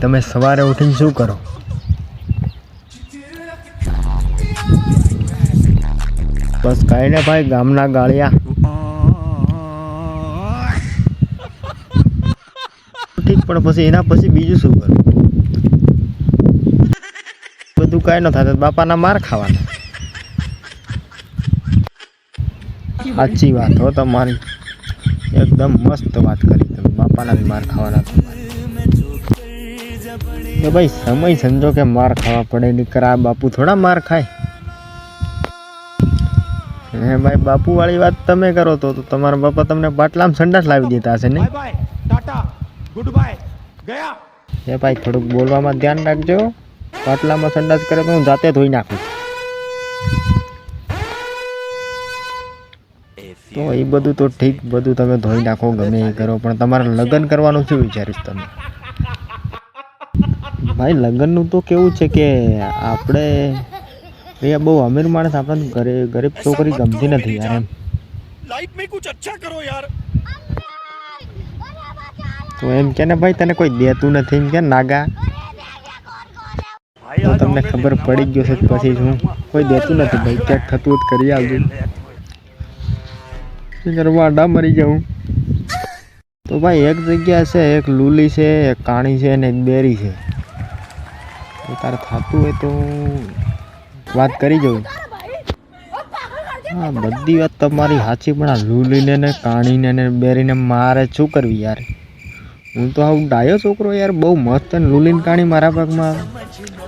તમે સવારે ઉઠીને શું કરો? બસ કાંઈ ને ભાઈ, ગામના ગાળિયા ઠીક, પણ પછી એના પછી બીજું શું કરું? બધું કાંઈ ન થાય, બાપાના માર ખાવાના. સાચી વાત હો તમારી, એકદમ મસ્ત વાત કરી તમે. બાપાના જ માર ખાવાના કે ભાઈ, સમય સમજો કે માર ખાવા પડે. નીકળ આ બાપુ થોડા માર ખાય. હે ભાઈ, બાપુ વાળી વાત તમે કરો તો તમારા બાપા તમને પાટલામાં સંડાસ લાવી દેતા હશે ને? એ ભાઈ, થોડુંક બોલવામાં ધ્યાન રાખજો. પાટલામાં સંડાસ કરે તો હું જાતે ધોઈ નાખું. તો એ બધું તો ઠીક, બધું તમે ધોઈ નાખો, ગમે એ કરો, પણ તમારે લગ્ન કરવાનું શું વિચારીશ તમે? ભાઈ, લગ્નનું તો કેવું છે કે આપણે એ બહુ અમીર માણસ, આપણને ગરીબ છોકરી ગમતી નથી યાર. એમ લાઈફ મે કુછ અચ્છા કરો યાર. તો એમ કે ને ભાઈ, તને કોઈ દેતું નથી એમ કે નાગા. તો તમને ખબર પડી ગયો છે પછી હું કોઈ દેતું નથી ભાઈ. ક્યાંક થતું જ કરી આવજો. વાડા મરી જાઉં તો ભાઈ, એક જગ્યા છે, એક લૂલી છે, એક કાણી છે ને એક બેરી છે. તારે થતું હોય તો વાત કરી જવું. હા, બધી વાત તમારી સાચી, પણ આ લૂલીને ને કાણીને ને બેરીને મારે શું કરવી યાર? હું તો આવું ડાયો છોકરો યાર, બહુ મસ્ત. લૂલીને કાણી મારા પગમાં.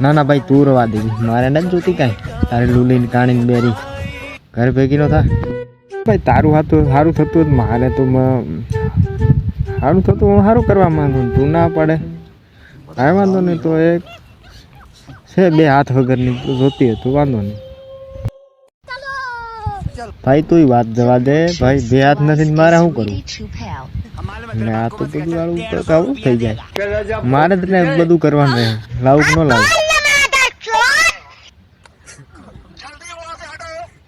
ના ના ભાઈ, તું રવા દે, મારે નથી જોતી કાંઈ તારે લૂલીને કાણીને બેરી. ઘર ભેગી નો થાય ભાઈ. તારું સારું થતું જ મારે તો સારું થતું, હું સારું કરવા માંગુ. તું ના પડે કાંઈ વાંધો નહીં. તો એક છે બે હાથ વગરની જોતી હતું, વાંધો નહીં ભાઈ. તું વાત જવા દે ભાઈ, બે હાથ નથી મારે શું કરવું? ને આ તો બધું વાળું આવું થઈ જાય. મારે જ ને બધું કરવાનું રહે, લાવું ન લાવું.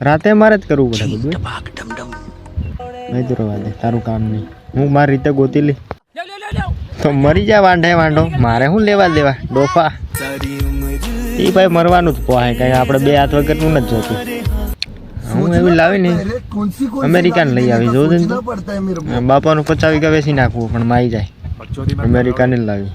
રાતે મારે જ કરવું પડે બધું. નહીં તો રવા દે, તારું કામ નહીં. હું મારી રીતે ગોતી લી તો મરી જાય વાંઢે વાંઢો. મારે શું લેવા દેવા ડોફા? એ ભાઈ મરવાનું જ પોહાય, કઈ આપણે બે હાથ વગરનું નથી જોતું. હું એવી લાવી ને અમેરિકાને લઈ આવી, જોઉં ને બાપાનું 50 વીઘા વેચી નાખવું, પણ મારી જાય. અમેરિકાને લાવી.